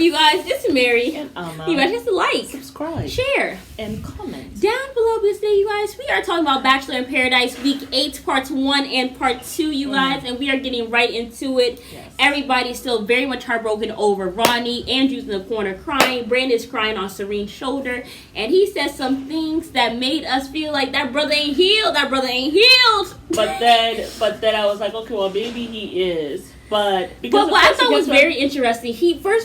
you guys? This is Mary. And you guys have to like, subscribe, share, and comment. Down below this day, you guys, we are talking about Bachelor in Paradise Week 8, Parts 1 and Part 2, you guys. And we are getting right into it. Yes. Everybody's still very much heartbroken over Ronnie. Andrew's in the corner crying. Brandon's crying on Serene's shoulder. And he said some things that made us feel like that brother ain't healed. That brother ain't healed. But then I was like, okay, well, maybe he is. But what I thought was very interesting,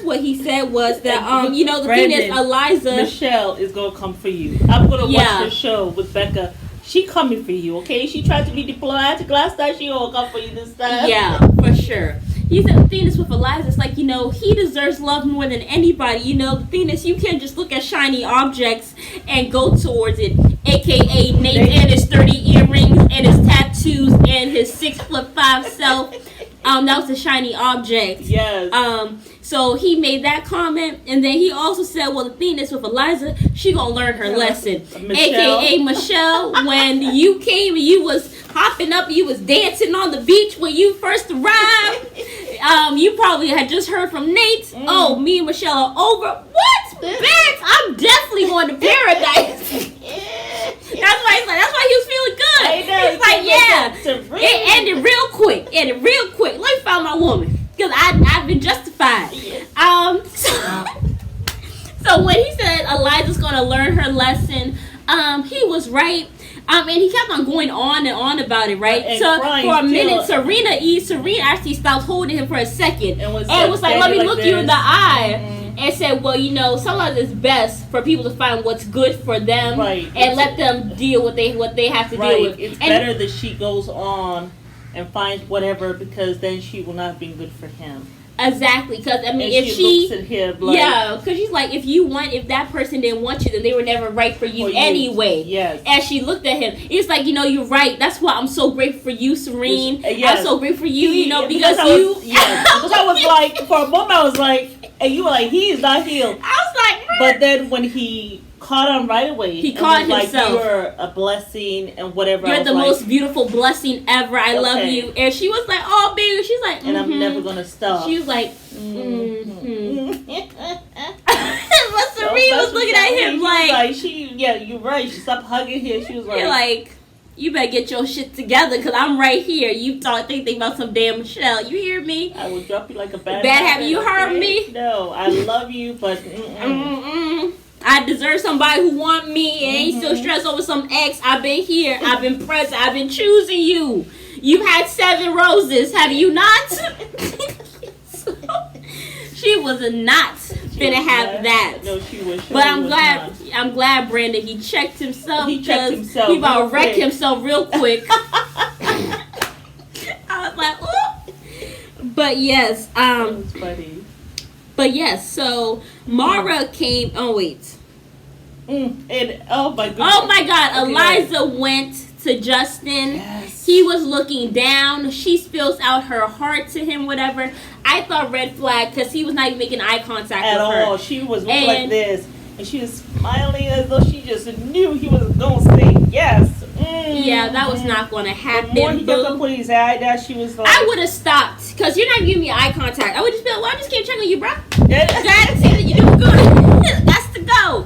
what he said was that the Brandon, thing is, Eliza, Michelle is gonna come for you. I'm gonna watch the show with Becca. She coming for you, okay? She tried to be diplomatic last time. She gonna come for you this time. Yeah, for sure. He said the thing is with Eliza, it's like, he deserves love more than anybody. The thing is, you can't just look at shiny objects and go towards it. AKA Nate and his 30 earrings and his tattoos and his 6'5" self. That was a shiny object. Yes. So he made that comment, and then he also said, well, the thing is with Eliza, she gonna learn her lesson. Michelle. AKA Michelle, when you came and you was hopping up, you was dancing on the beach when you first arrived. You probably had just heard from Nate. Oh, me and Michelle are over. What? Bitch, I'm definitely going to paradise. That's why he was feeling good. He's like, yeah, it ended real quick. Let me find my woman, because I've been justified. So when he said Eliza's gonna learn her lesson, he was right. And he kept on going on and on about it, right? And so for a minute, still. Serena actually stopped holding him for a second, and was like, "Let me look you in the Mm-hmm. eye." And said, well, sometimes it's best for people to find what's good for them, and let them deal with what they have to deal with. It's better that she goes on and finds whatever, because then she will not be good for him. Exactly, because if she looks at him like, because she's like, if that person didn't want you, then they were never right for you anyway. Yes. And she looked at him. It's like, you're right. That's why I'm so grateful for you, Serene. Yes. I'm so grateful for you, because because I was like, for a moment I was like, and you were like, he is not healed. I was like, but then when he caught him right away, he caught himself. Like, you're a blessing and whatever. You're the most beautiful blessing ever. I love you. And she was like, oh, baby. She's like, and I'm never gonna stop. She was like, But Serene was looking at him like, you're right. She stopped hugging him. She was like, you better get your shit together, because I'm right here. You think about some damn Michelle. You hear me? I will drop you like a bad habit. You heard me? No, I love you, but I deserve somebody who want me and ain't still stressed over some ex. I've been here. I've been present. I've been choosing you. You've had 7 roses, have you not? She was not finna have that. No, she was. But I'm glad, Brandon, he checked himself. He about to wreck himself real quick. I was like, ooh. But yes, that was funny. But yes, so Mara came. Oh wait. And oh my goodness. Oh my God! Eliza went to Justin. Yes. He was looking down. She spills out her heart to him. Whatever. I thought red flag, because he was not even making eye contact at with her. all. She was looking like this, and she was smiling as though she just knew he was going to say yes. Yeah, that was not going to happen. The more he kept on putting his eye down, she was like, I would have stopped, because you're not giving me eye contact. I would just be like, well, I just came checking on you, bro. Glad to see that you're doing good. That's to go.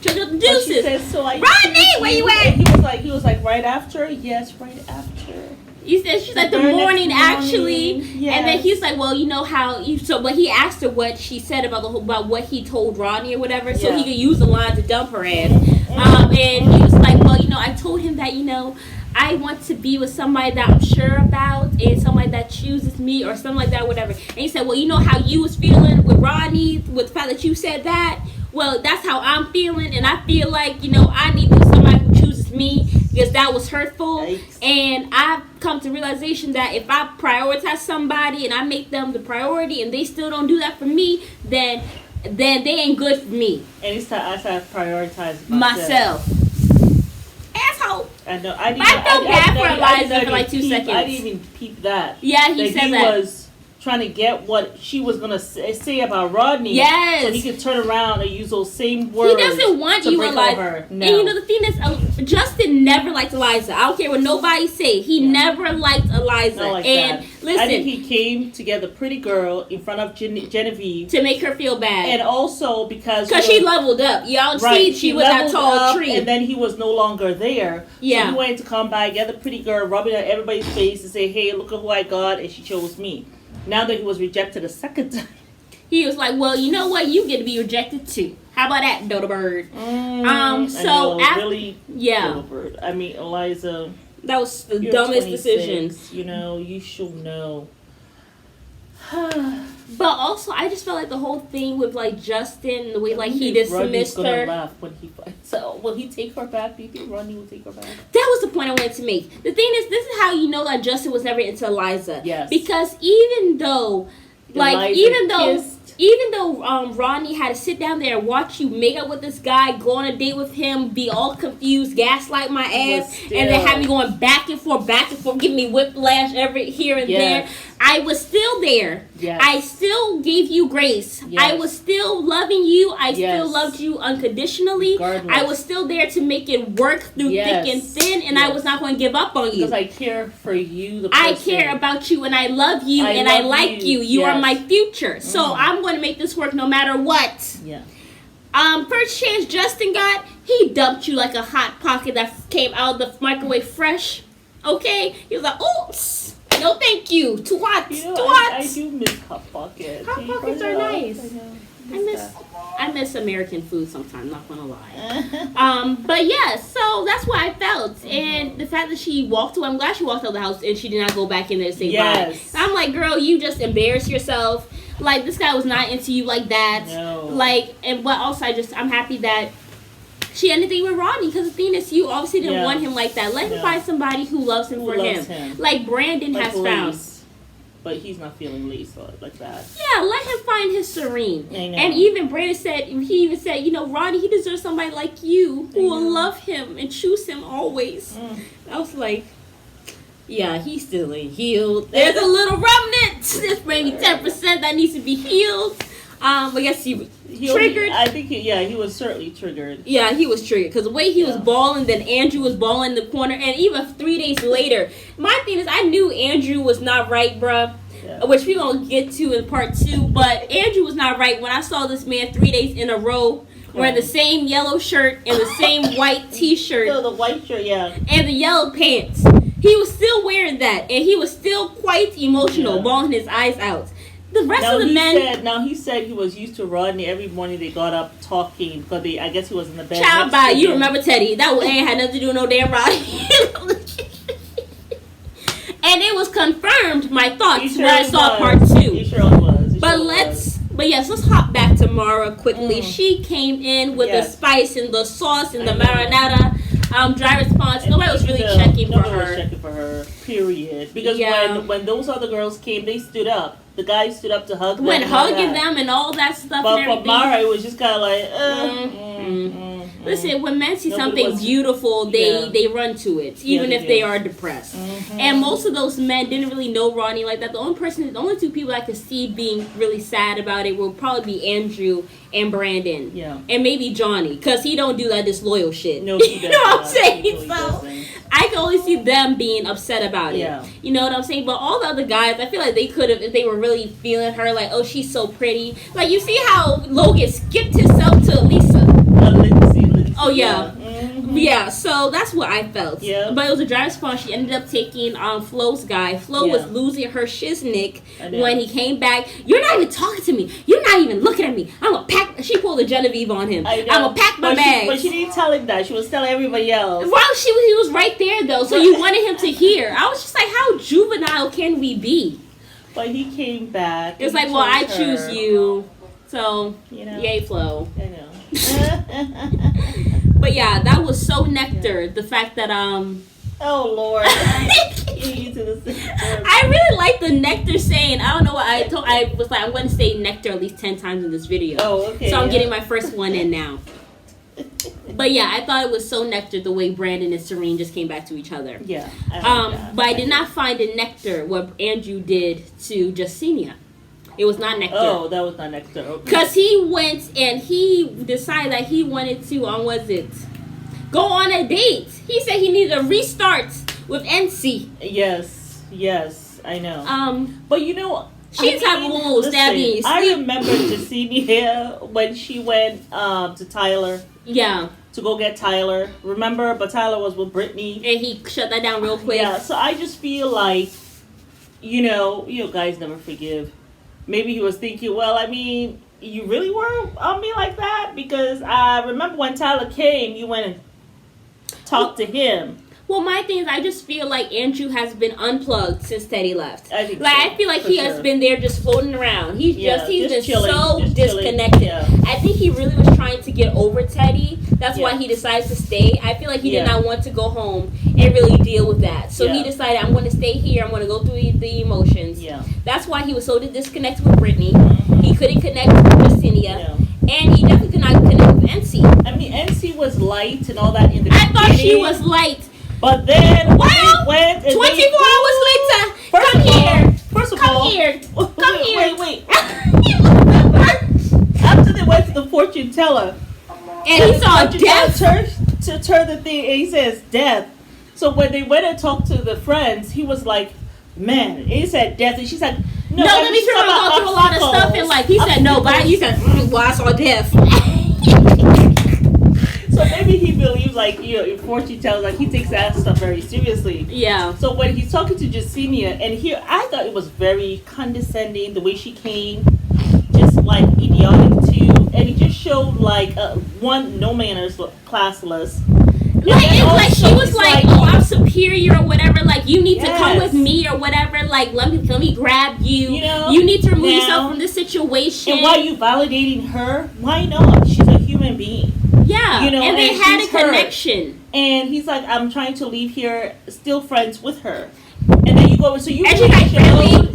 Check out the deuces. Rodney, where you at? He was like, right after? Yes, right after. He said, she's like, the morning, actually. Yes. And then he's like, well, you know how but he asked her what she said about what he told Rodney or whatever, so he could use the line to dump her ass. And he was like, well, I told him that, I want to be with somebody that I'm sure about, and somebody that chooses me, or something like that, whatever. And he said, well, you know how you was feeling with Rodney, with the fact that you said that? Well, that's how I'm feeling, and I feel like, I need somebody who chooses me, because that was hurtful. Yikes. And I've come to realization that if I prioritize somebody and I make them the priority and they still don't do that for me, then they ain't good for me. And it's time I started prioritizing myself. Asshole. I know. I felt bad for Eliza for like 2 seconds. I didn't even peep that. Yeah, he said that. He was trying to get what she was going to say about Rodney. Yes. So he could turn around and use those same words. He doesn't want you, Eliza. No. And the thing is, Justin never liked Eliza. I don't care what nobody say. He never liked Eliza. Not like and that. Listen, I think he came to get the pretty girl in front of Genevieve to make her feel bad, and also because she leveled up. Y'all see, she was that tall tree, and then he was no longer there. Yeah, so he wanted to come by, get the pretty girl, rub it on everybody's face, and say, "Hey, look at who I got," and she chose me. Now that he was rejected a second time, he was like, "Well, you know what? You get to be rejected too. How about that, Dodo Bird?" Really, Dodo Bird. I mean, Eliza. That was the dumbest decision. You know, you should know. But also, I just felt like the whole thing with like Justin, the way like he dismissed her. Laugh when he so will he take her back? Do you think Ronnie will take her back? That was the point I wanted to make. The thing is, this is how you know that Justin was never into Eliza. Yes. Because even though Ronnie had to sit down there and watch you make up with this guy, go on a date with him, be all confused, gaslight my ass, and then have me going back and forth, give me whiplash every here and there. I was still there. Yes. I still gave you grace. Yes. I was still loving you. I still loved you unconditionally. Regardless. I was still there to make it work through thick and thin, and I was not going to give up on you. Because I care for you, the person. I care about you, and I love you, and I like you. You are my future. So I'm going to make this work no matter what. Yeah. First chance Justin got, he dumped you like a hot pocket that came out of the microwave fresh. Okay? He was like, oops. No, thank you. Too hot. Too hot. I do miss hot pockets. Hot pockets are nice. I miss American food sometimes, not gonna lie. But yeah, so that's what I felt. And the fact that she walked away, I'm glad she walked out of the house and she did not go back in there to say bye. I'm like, girl, you just embarrassed yourself. Like, this guy was not into you like that. No. Like, but also I'm happy that she ended it with Ronnie, because the thing is, you obviously didn't want him like that. Let him find somebody who loves him for him. Like Brandon has found. But he's not feeling Lisa like that. Yeah, let him find his Serene. I know. And even Brandon said, you know, Ronnie, he deserves somebody like you who will love him and choose him always. I was like, yeah, he's still ain't healed. There's a little remnant. There's maybe 10% that needs to be healed. I guess he triggered. I think, he was certainly triggered. Yeah, he was triggered. Because the way he was balling, then Andrew was balling in the corner. And even 3 days later, my thing is, I knew Andrew was not right, bruh. Yeah. Which we're going to get to in part 2. But Andrew was not right when I saw this man 3 days in a row wearing the same yellow shirt and the same white t-shirt. So the white shirt, and the yellow pants. He was still wearing that. And he was still quite emotional, bawling his eyes out. The rest of the men. He said he was used to Rodney. Every morning they got up talking because I guess he was in the bed. Child by you remember Teddy? That ain't had nothing to do with no damn Rodney. And it was confirmed. My thoughts when I saw part 2. He surely was. But let's hop back to Mara quickly. She came in with the spice and the sauce and the marinara. Dry response. Nobody was really checking for her. Nobody was checking for her. Period. Because when those other girls came, they stood up. The guy stood up to hug them. When hugging them and all that stuff. But and everything. for Mara, it was just kind of like. Listen, when men see something beautiful, they run to it, even if they are depressed. And most of those men didn't really know Ronnie like that. The only 2 people I could see being really sad about it will probably be Andrew and Brandon. Yeah. And maybe Johnny, because he don't do that disloyal shit. No, he doesn't. You know what I'm saying? Really so I can only see them being upset about it. Yeah. You know what I'm saying? But all the other guys, I feel like they could have, if they were really feeling her, like, oh, she's so pretty. Like, you see how Logan skipped himself to Lisa. Oh, yeah. Yeah, so that's what I felt. Yeah. But it was a dry response. She ended up taking Flo's guy. Flo was losing her shiznick when he came back. You're not even talking to me. You're not even looking at me. I'm going to pack. She pulled a Genevieve on him. I'm going to pack my bags. But she didn't tell him that. She was telling everybody else. Well, he was right there, though. So you wanted him to hear. I was just like, how juvenile can we be? But he came back. It's like, well, I choose you. So, yay, Flo. I know. But yeah, that was so nectar. The fact that oh Lord, I really like the nectar saying. I don't know what I was like. I'm going to say nectar at least 10 times in this video. Oh, okay. So I'm getting my first one in now. But yeah, I thought it was so nectar the way Brandon and Serene just came back to each other. Yeah. But I did not find the nectar what Andrew did to Justinia. It was not nectar. Oh, that was not nectar. Okay. Because he went and he decided that he wanted to, go on a date. He said he needed a restart with NC. Yes. I know. But you know, she's having a little stabby. I remember Jasenia when she went to Tyler. Yeah. To go get Tyler. Remember? But Tyler was with Brittany. And he shut that down real quick. Yeah, so I just feel like, you know, guys never forgive. Maybe he was thinking, well, I mean, you really were on me like that? Because I remember when Tyler came, you went and talked to him. Well, my thing is, I just feel like Andrew has been unplugged since Teddy left. I think I feel like he has been there just floating around. He's been chilling, so disconnected. Yeah. I think he really was trying to get over Teddy. That's why he decided to stay. I feel like he did not want to go home and really deal with that. So he decided, I'm going to stay here. I'm going to go through the emotions. Yeah. That's why he was so disconnected with Brittany. Mm-hmm. He couldn't connect with Christina. Yeah. And he definitely could not connect with NC. I mean, NC was light and all that in the beginning. I thought she was light. But then, when went and 24 hours later, come here. First of all, come here. Wait. After they went to the fortune teller, and he saw death. To turn the thing, and he says death. So when they went and talked to the friends, he was like, man, he said death. And she's like, no, let me try to go through a lot of stuff. And like, he said, no, but you said, well, I saw death. So maybe he believes, like, you know, in fortune tells, like, he takes that stuff very seriously. Yeah. So when he's talking to Jasenia, and here, I thought it was very condescending, the way she came, just, like, idiotic, too. And he just showed, like, one, no manners, classless. Like, it's like she was like, oh, I'm superior or whatever. Like, you need to come with me or whatever. Like, let me grab you. You know, you need to remove yourself from this situation. And why are you validating her? Why not? She's a human being. Yeah, you know, and they had a connection. And he's like, I'm trying to leave here, still friends with her. And then you go, so you. And she's like,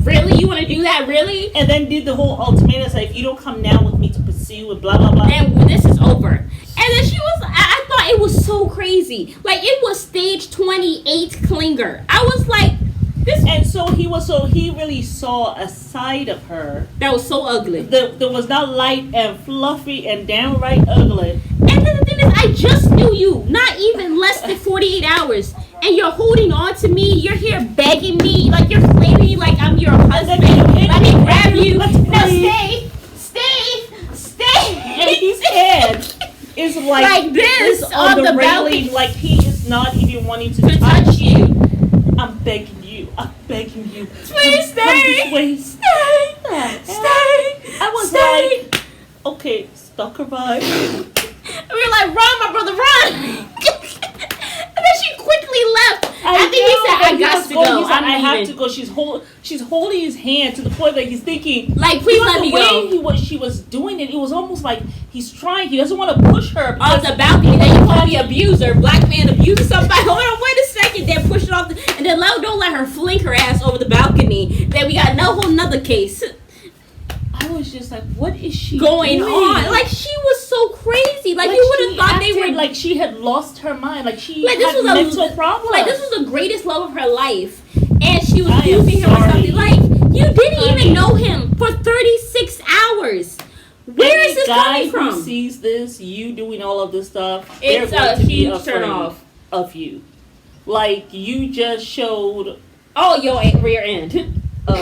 really, you want to do that, really? And then did the whole ultimatum, like, if you don't come down with me to pursue and blah blah blah. And this is over. And then she was, I thought it was so crazy. Like, it was stage 28 clinger. I was like, this. And so he really saw a side of her that was so ugly. That was not light and fluffy and downright ugly. And then the thing is, I just knew you, not even less than 48 hours. And you're holding on to me. You're here begging me. Like, you're claiming like I'm your husband. Let me grab you. Now stay. And his head is like this on the railing. Like, he is not even wanting to touch you. I'm begging you. Please stay. Stay. I was like, okay, stalker vibe. And we were like, run, my brother, run. And then she quickly left. I think he said, I got to go. I have to go. She's holding his hand to the point that he's thinking, like, please let me go. The way she was doing it, it was almost like he's trying. He doesn't want to push her. On the balcony, then you call me abuser. Black man abuses somebody. Hold on, wait a second. Then push it off. And then don't let her fling her ass over the balcony. Then we got whole nother case. I was just like, what is she going doing? on? Like, she was so crazy. Like you would have thought they were like she had lost her mind. Like she had mental problems. Like, this was the greatest love of her life, and she was using him or something. Like, you didn't even know him for 36 hours. Where is this coming from? Who sees this, you doing all of this stuff, it's a huge turn off of you. Like, you just showed your rear end. A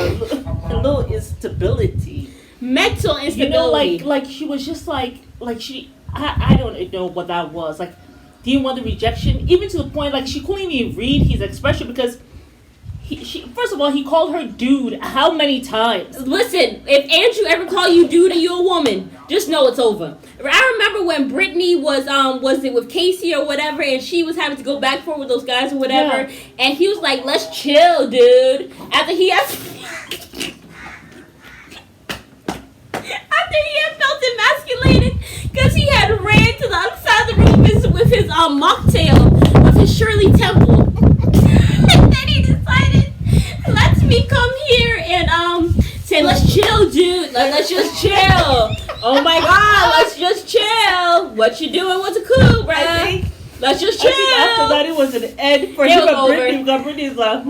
little instability. Mental instability. You know, like she was just like she. I don't know what that was. Like, didn't want the rejection, even to the point like she couldn't even read his expression because she first of all, he called her dude how many times? Listen, if Andrew ever call you dude and you're a woman, just know it's over. I remember when Brittany was it with Casey or whatever, and she was having to go back and forth with those guys or whatever, and he was like, let's chill, dude. After he had felt emasculated because he had ran to the other side of the room with his mocktail of his Shirley Temple. And then he decided, let me come here and say, let's chill, dude. Let's just chill. Oh my God, let's just chill. What you doing was a coup, bruh. Let's just chill. I think after that it was an end for him and Brittany's like,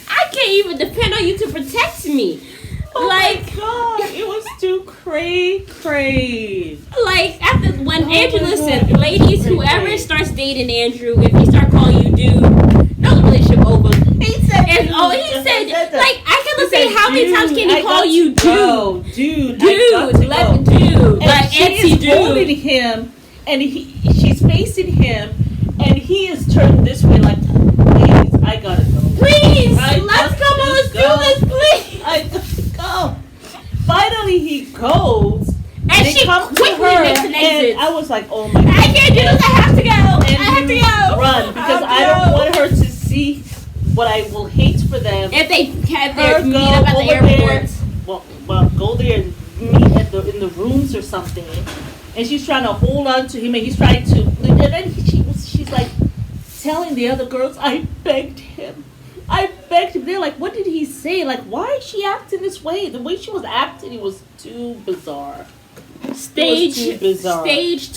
I can't even depend on you to protect me. Oh my God, it was too cray. Like, when Andrew, listen, ladies, whoever starts dating Andrew, if he start calling you dude, know the relationship over. He And he said, like, I can say, how many times can he call you dude? Dude. And she is holding him, and she's facing him, and he is turned this way, like, please, I gotta go. Please, let's do this, please. I gotta go. Finally, he goes. And she quickly makes an exit. And I was like, oh my God. I can't do this. I have to go. Run, because I don't want her to see what I will hate for them. If they have their meet up at the airport. Well, go there and meet in the rooms or something. And she's trying to hold on to him, and he's trying to. And then she's like telling the other girls, I begged him. They're like, what did he say? Like, why is she acting this way? The way she was acting, it was too bizarre. Stage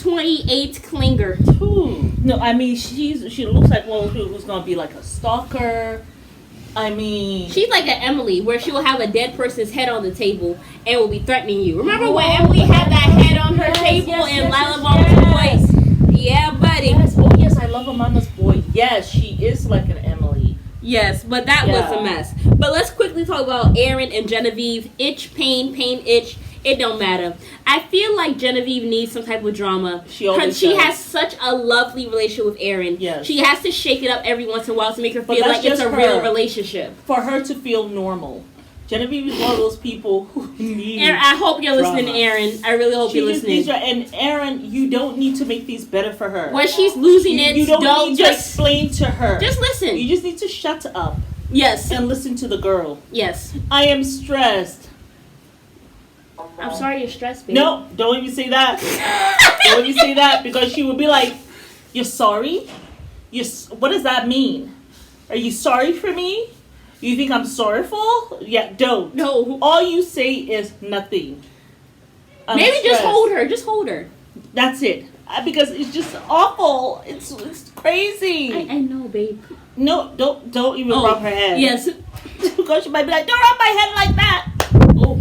28 clinger. No, I mean, she looks like one who's gonna be like a stalker. I mean, she's like an Emily, where she will have a dead person's head on the table and will be threatening you. Remember when Emily had that head on her table in Lila Mama's Boy? Yeah, buddy. Yes, I love Amanda's Boy. Yes, she is like an Emily. Yes, but that was a mess. But let's quickly talk about Aaron and Genevieve. Itch, pain, itch. It don't matter. I feel like Genevieve needs some type of drama. She has such a lovely relationship with Aaron. Yes. She has to shake it up every once in a while to make her feel like it's a real relationship. For her to feel normal. Genevieve is one of those people who need Aaron, I hope you're listening, Aaron. I really hope you're listening. And Aaron, you don't need to make these better for her. When she's losing it, you don't need to explain to her. Just listen. You just need to shut up. Yes. And listen to the girl. Yes. I am stressed. I'm sorry you're stressed, baby. No, don't even say that. Don't even say that, because she would be like, you're sorry? What does that mean? Are you sorry for me? You think I'm sorrowful? Yeah, don't. No. All you say is nothing. Maybe just hold her. Just hold her. That's it. Because it's just awful. It's crazy. I know, babe. No, don't even rub her head. Yes. Because she might be like, don't rub my head like that. Oh.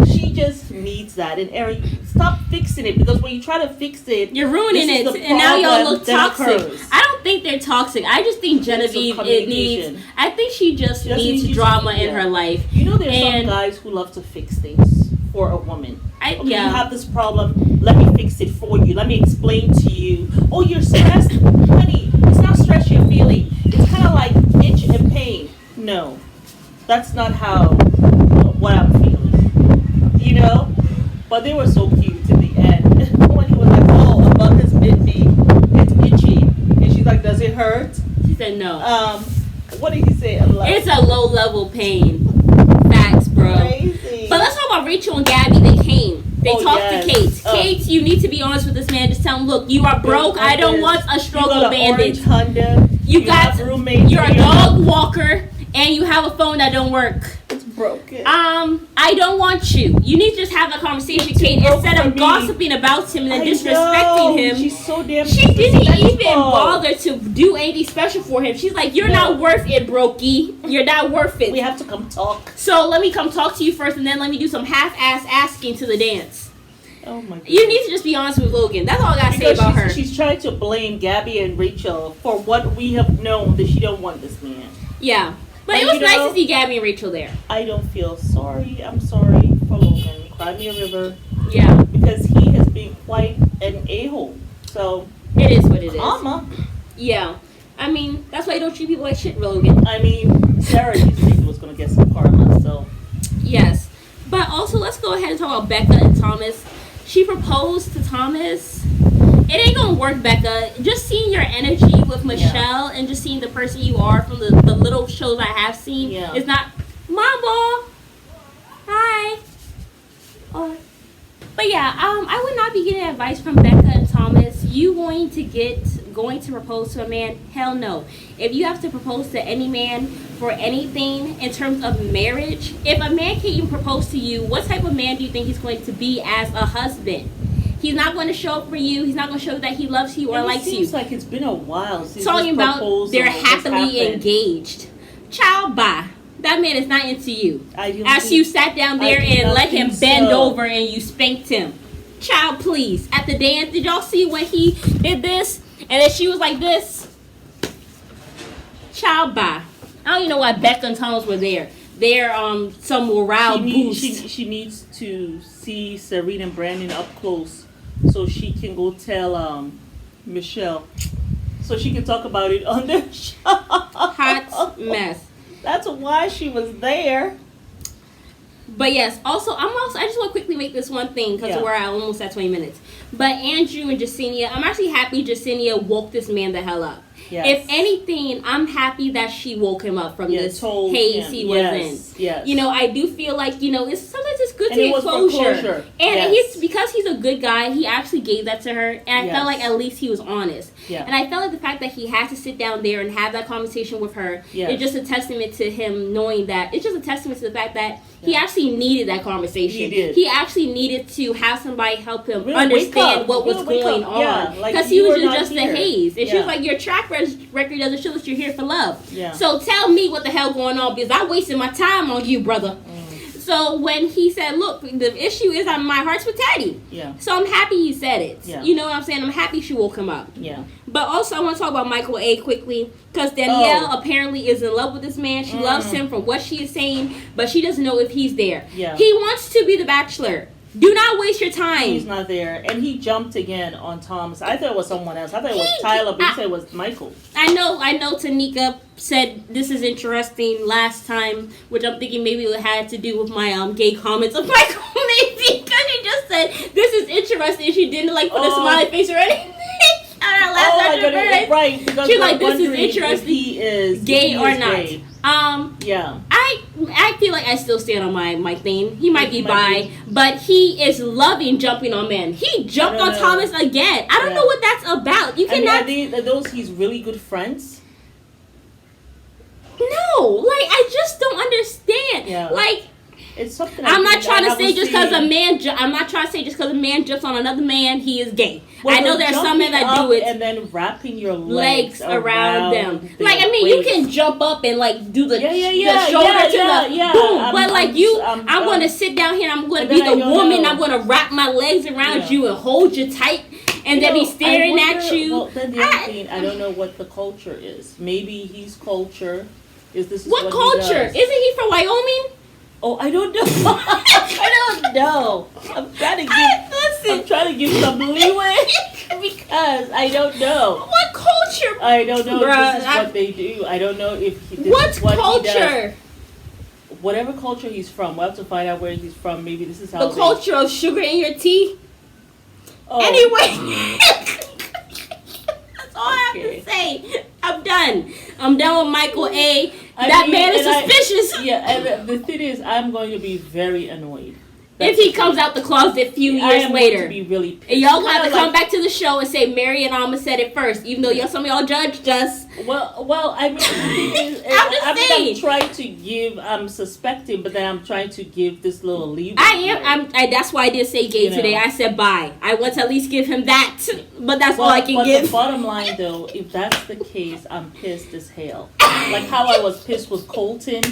She just needs that. And Aaron, stop fixing it, because when you try to fix it, you're ruining it, and now y'all look toxic. I don't think they're toxic. I just think Genevieve I think she just needs drama in her life. You know, there's some guys who love to fix things for a woman. You have this problem, let me fix it for you. Let me explain to you. Oh, you're stressed? Honey, it's not stress you're feeling. It's kind of like itch and pain. No, that's not what I'm feeling. You know? But they were so cute in the end. When he was like, oh, a bug has bit me. It's itchy. And she's like, does it hurt? She said no. What did he say? It's a low-level pain. Facts, bro. Crazy. But let's talk about Rachel and Gabby. They came. They talked to Kate. Kate, you need to be honest with this man. Just tell him, look, you are broke. I don't want a struggle bandage. You got roommates. You're a dog walker, and you have a phone that don't work. It's broken. I don't want you. You need to just have a conversation, Kate, instead of gossiping about him and then disrespecting him. She's so damn. She didn't even bother to do anything special for him. She's like, you're not worth it, brokey. You're not worth it. We have to come talk. So let me come talk to you first, and then let me do some half-ass asking to the dance. Oh my God. You need to just be honest with Logan. That's all I gotta say about her. She's trying to blame Gabby and Rachel for what we have known, that she don't want this man. Yeah. But it was nice to see Gabby and Rachel there. I don't feel sorry. I'm sorry for Logan. Cry me a river. Yeah. Because he has been quite an a-hole. So. It is what it is. Yeah. I mean, that's why you don't treat people like shit, Logan. I mean, Sarah didn't think he was going to get some karma, so. Yes. But also, let's go ahead and talk about Becca and Thomas. She proposed to Thomas. It ain't gonna work, Becca. Just seeing your energy with Michelle and just seeing the person you are from the little shows I have seen is not. Mambo! Hi! Oh. But yeah, I would not be getting advice from Becca and Thomas. You going to propose to a man? Hell no. If you have to propose to any man for anything in terms of marriage, if a man can't even propose to you, what type of man do you think he's going to be as a husband? He's not going to show up for you. He's not going to show that he loves you or likes you. It seems like it's been a while since talking about they're happily engaged. Child, bye. That man is not into you. As you sat down there and let him bend over and you spanked him. Child, please. At the dance, did y'all see when he did this? And then she was like this. Child, bye. I don't even know why Becca and Thomas were there. They're some morale boost. She needs to see Serena and Brandon up close so she can go tell Michelle. So she can talk about it on the show. Hot mess. That's why she was there. But yes, I just want to quickly make this one thing because we're almost at 20 minutes. But Andrew and Jasenia, I'm actually happy Jasenia woke this man the hell up. Yes. If anything, I'm happy that she woke him up from this haze he was in. Yes. You know, I do feel like, sometimes it's good to get closure. And because he's a good guy, he actually gave that to her. And I felt like at least he was honest. Yeah. And I felt like the fact that he had to sit down there and have that conversation with her is just a testament to him knowing that. It's just a testament to the fact that he actually needed that conversation. He did. He actually needed to have somebody help him understand what was going on. Because he was just a haze. And she was like, your track record doesn't show that you're here for love. Yeah. So tell me what the hell going on because I wasted my time on you, brother. So when he said, look, the issue is my heart's with Teddy. Yeah. So I'm happy he said it. Yeah. You know what I'm saying? I'm happy she woke him up. Yeah. But also I want to talk about Michael A. quickly because Danielle apparently is in love with this man. She loves him for what she is saying, but she doesn't know if he's there. Yeah. He wants to be the Bachelor. Do not waste your time. He's not there. And he jumped again on Thomas. I thought it was someone else. I thought it was Tyler, but he said it was Michael. I know Tanika said this is interesting last time, which I'm thinking maybe it had to do with my gay comments of Michael, maybe. Because he just said, this is interesting. She didn't put a smiley face or anything. Right. Because she's like, this is interesting. He is gay or not. Gay. I feel like I still stand on my thing. He might be bi, but he is loving jumping on men. He jumped on Thomas again. I don't know what that's about. You cannot. Are those he's really good friends? No, I just don't understand. Yeah. It's something. I'm not trying to say just because a man jumps on another man, he is gay. Well, I know there's some men that do it and then wrapping your legs around them. You can jump up and do the shoulder to the boom. But I'm going to sit down here and I'm going to be the woman. I'm going to wrap my legs around you and hold you tight and then be staring at you. Well, then the other thing, I don't know what the culture is. Maybe his culture is what culture? Isn't he from Wyoming? Oh, I don't know. I don't know. I'm trying to give some leeway because I don't know. What culture? I don't know if this is what they do. I don't know if this is what culture? He does. Whatever culture he's from, we'll have to find out where he's from. Maybe this is how the culture of sugar in your tea. Oh. Anyway. That's all I have to say. I'm done. I'm done with Michael A. That man is suspicious. And the thing is, I'm going to be very annoyed. If he comes out the closet a few years later. Going to be really pissed. And y'all have to come back to the show and say Mary and Alma said it first, even though some of y'all judged us. Well, I mean, I'm trying to give, I'm suspecting, but then I'm trying to give this little leeway. That's why I did say gay today. I said bye. I want to at least give him that, but that's all I can give. But the bottom line, though, if that's the case, I'm pissed as hell. Like how I was pissed with Colton.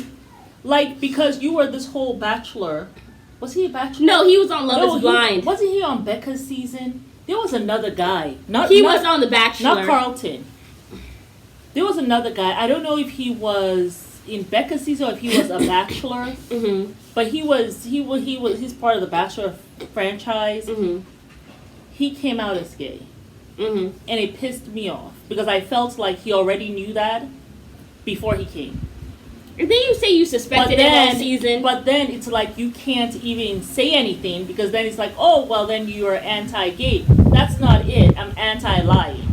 Because you were this whole Bachelor. Was he a Bachelor? No, he was on Love is Blind. Wasn't he on Becca's season? There was another guy. He was on The Bachelor. Not Carlton. There was another guy. I don't know if he was in Becca's season or if he was a Bachelor. Mm-hmm. But he's part of the Bachelor franchise. Mm-hmm. He came out as gay. Mm-hmm. And it pissed me off because I felt like he already knew that before he came. And then you say you suspected it all season. But then it's like you can't even say anything because then it's like, oh, well, then you're anti-gay. That's not it. I'm anti-lying.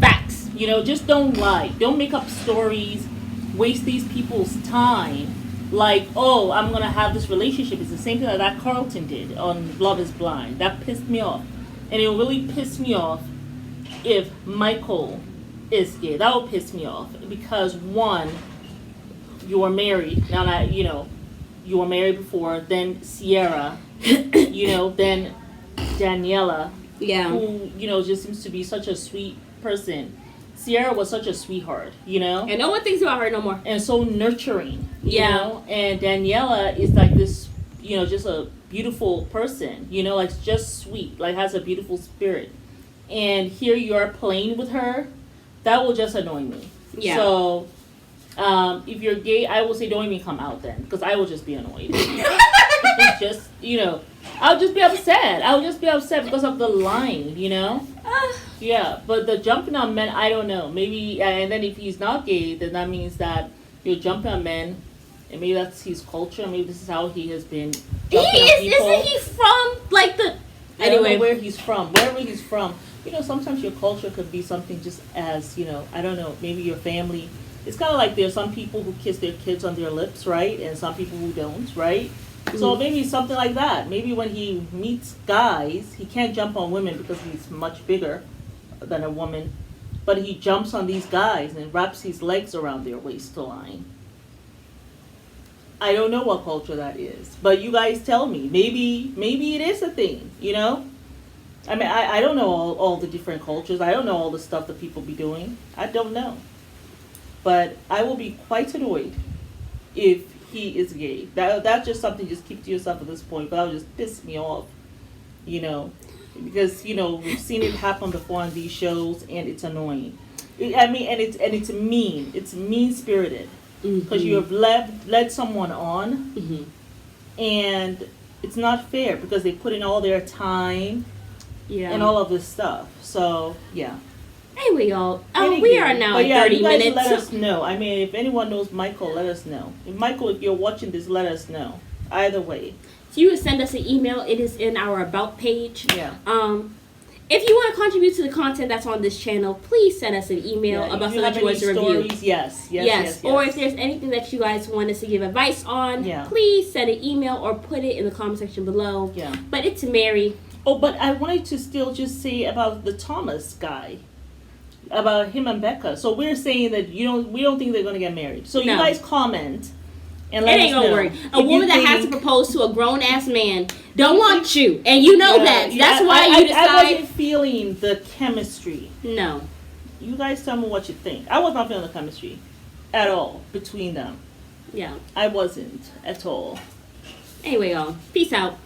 Facts. Just don't lie. Don't make up stories. Waste these people's time. Oh, I'm going to have this relationship. It's the same thing that Carlton did on Love is Blind. That pissed me off. And it will really piss me off if Michael is gay. That will piss me off because, one, you were married. Now that, you were married before. Then Sierra, then Daniela, who, just seems to be such a sweet person. Sierra was such a sweetheart, And no one thinks about her no more. And so nurturing, you know. And Daniela is like this, just a beautiful person, just sweet, has a beautiful spirit. And here you are playing with her. That will just annoy me. Yeah. So If you're gay, I will say don't even come out then, because I will just be annoyed. It's just, I'll just be upset. I'll just be upset because of the line, Yeah, but the jumping on men, I don't know. Maybe, and then if he's not gay, then that means that you're jumping on men, and maybe that's his culture. Maybe this is how he has been jumping on people. Isn't he from, like, the... I don't know where he's from. Wherever he's from. Sometimes your culture could be something just as, I don't know, maybe your family. It's kind of like there's some people who kiss their kids on their lips, right? And some people who don't, right? Mm-hmm. So maybe something like that. Maybe when he meets guys, he can't jump on women because he's much bigger than a woman. But he jumps on these guys and wraps his legs around their waistline. I don't know what culture that is. But you guys tell me. Maybe it is a thing, I mean, I don't know all the different cultures. I don't know all the stuff that people be doing. I don't know. But I will be quite annoyed if he is gay. That's just something, just keep to yourself at this point. But that would just piss me off, because we've seen it happen before on these shows, and it's annoying. It's mean. It's mean spirited because you have led someone on, and it's not fair because they put in all their time, and all of this stuff. So yeah. Anyway, y'all, we are now at 30 minutes. Let us know. I mean, if anyone knows Michael, let us know. If you're watching this, let us know. Either way. So you would send us an email. It is in our About page. Yeah. If you want to contribute to the content that's on this channel, please send us an email about something that you want us to review. Yes. Or if there's anything that you guys want us to give advice on, please send an email or put it in the comment section below. Yeah. But it's Mary. Oh, but I wanted to still just say about the Thomas guy. About him and Becca. So we're saying that we don't think they're going to get married. So you guys comment and let us know. It ain't gonna work. A woman that has to propose to a grown ass man don't want you, and you know that. That's why you decide. I wasn't feeling the chemistry. No. You guys tell me what you think. I was not feeling the chemistry at all between them. Yeah. I wasn't at all. Anyway, y'all. Peace out.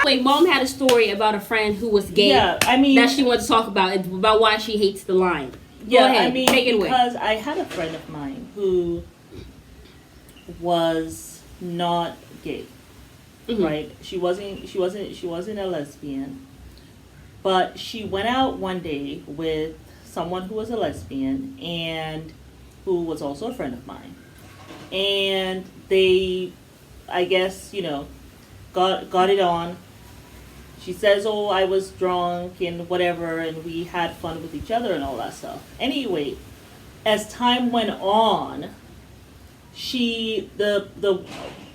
Wait, Mom had a story about a friend who was gay. Yeah, I mean, that she wanted to talk about why she hates the line. Go ahead, I mean, take it away. Because I had a friend of mine who was not gay, right? She wasn't a lesbian, but she went out one day with someone who was a lesbian and who was also a friend of mine, and they, I guess, got it on. She says, oh, I was drunk and whatever, and we had fun with each other and all that stuff. Anyway, as time went on, the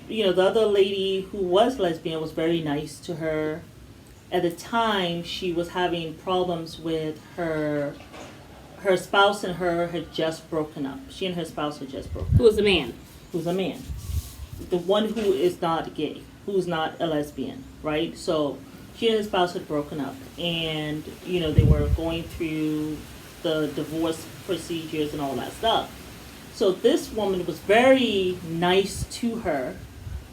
other lady who was lesbian was very nice to her. At the time, she was having problems with her spouse and her had just broken up. She and her spouse had just broken up. Who was a man? Who's a man. The one who is not gay, who's not a lesbian, right? So she and his spouse had broken up, and they were going through the divorce procedures and all that stuff. So this woman was very nice to her,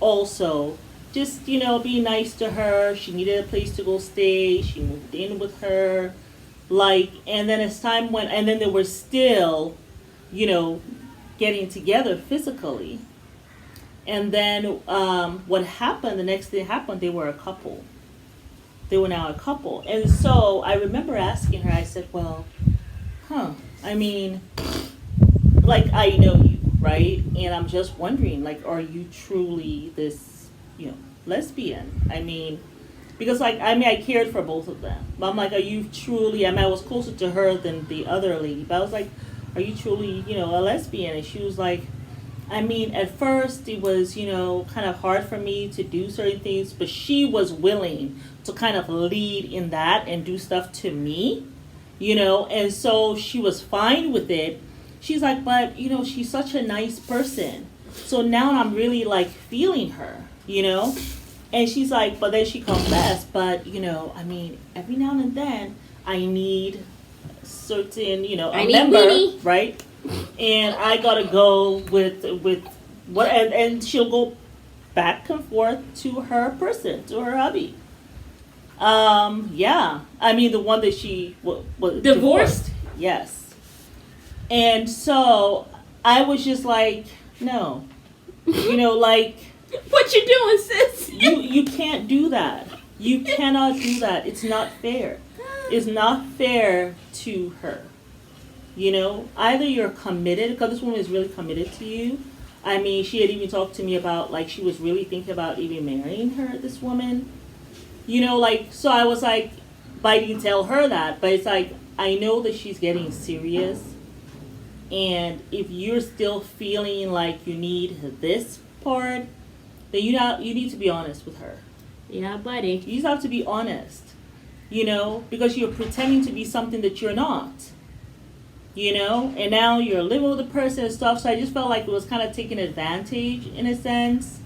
also, just be nice to her. She needed a place to go stay. She moved in with her, and then as time went, and then they were still, getting together physically. And then what happened? The next thing happened. They were a couple. They were now a couple. And so I remember asking her, I said, well, I mean, I know you, right? And I'm just wondering, are you truly this, lesbian? I mean, because, I cared for both of them. But I'm like, are you truly, I was closer to her than the other lady. But I was like, are you truly, a lesbian? And she was like, I mean, at first it was, kind of hard for me to do certain things, but she was willing to kind of lead in that and do stuff to me, and so she was fine with it. She's like, but, she's such a nice person. So now I'm really, feeling her, and she's like, but then she confessed, but, I mean, every now and then I need certain, a member, right? And I gotta go with what, and she'll go back and forth to her person, to her hubby. Yeah. I mean, the one that she was divorced. Yes. And so I was just like, no. You know, like... What you doing, sis? You can't do that. You cannot do that. It's not fair. It's not fair to her. You know, either you're committed, because this woman is really committed to you. I mean, she had even talked to me about, like, she was really thinking about even marrying her, this woman. You know, like, so I was like, but I didn't tell her that, but it's like, I know that she's getting serious. And if you're still feeling like you need this part, then you need to be honest with her. Yeah, buddy. You just have to be honest, you know, because you're pretending to be something that you're not, you know, and now you're living with a person and stuff. So I just felt like it was kind of taking advantage in a sense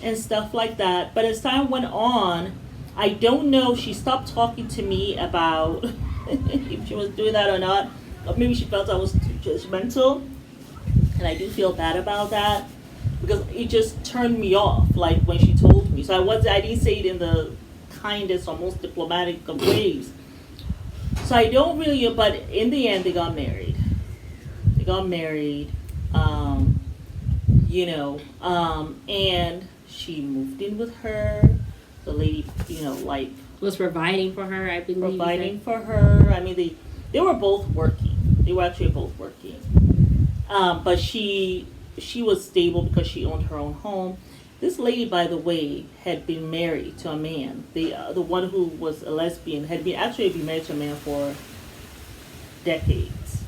and stuff like that. But as time went on, I don't know if she stopped talking to me about if she was doing that or not. Or maybe she felt I was too judgmental. And I do feel bad about that. Because it just turned me off, like when she told me. So I didn't say it in the kindest or most diplomatic of ways. So I don't really, but in the end, they got married. You know, and she moved in with her. The lady, you know, like... was providing for her, I believe. Providing for her. I mean, they were both working. They were actually both working. But she was stable because she owned her own home. This lady, by the way, had been married to a man. The one who was a lesbian had been married to a man for decades,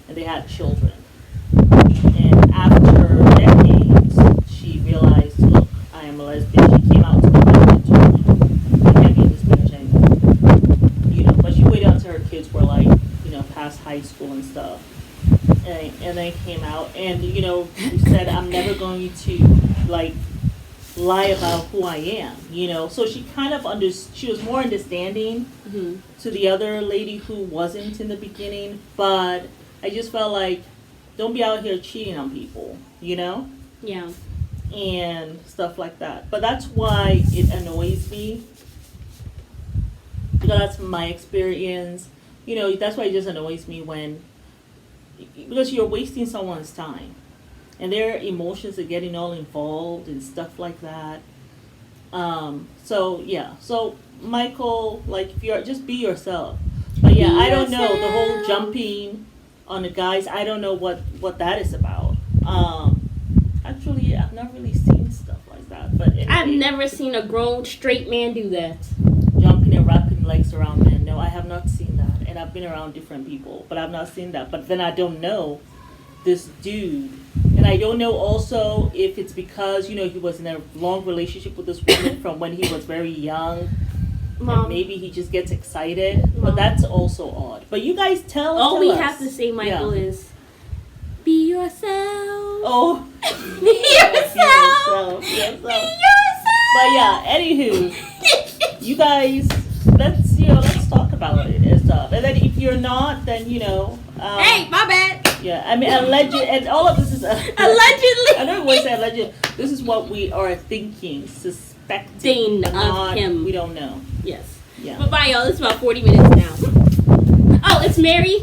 and they had children. And after decades, she realized, look, I am a lesbian. She came out to me and told me, I can't be in this marriage anymore. You know, but she waited until her kids were like, you know, past high school and stuff. And then came out, and you know, she said, I'm never going to like lie about who I am, you know. So she kind of she was more understanding to the other lady who wasn't in the beginning. But I just felt like, don't be out here cheating on people, you know. Yeah. And stuff like that. But that's why it annoys me, because that's my experience. You know, that's why it just annoys me because you're wasting someone's time, and their emotions are getting all involved and stuff like that. So yeah. So Michael, like, if you're just be yourself. But yeah, I don't know the whole jumping on the guys. I don't know what that is about. Actually, I've not really seen stuff like that. But anyway, I've never seen a grown straight man do that. Jumping and wrapping legs around men. No, I have not seen that. And I've been around different people, but I've not seen that. But then I don't know this dude. And I don't know also if it's because, you know, he was in a long relationship with this woman from when he was very young. Mom. And maybe he just gets excited. Mom. But that's also odd. But you guys tell we us. have to say, Michael, is be yourself. Oh. Be yourself. Be yourself. But yeah, anywho, you guys, let's talk about it and stuff. And then if you're not, then, you know. Hey, my bad. Yeah, I mean, alleged, and all of this is allegedly. I don't want to say alleged. This is what we are thinking, suspecting of him. We don't know. Yes. Yeah. But bye, y'all. It's about 40 minutes now. Oh, it's Mary.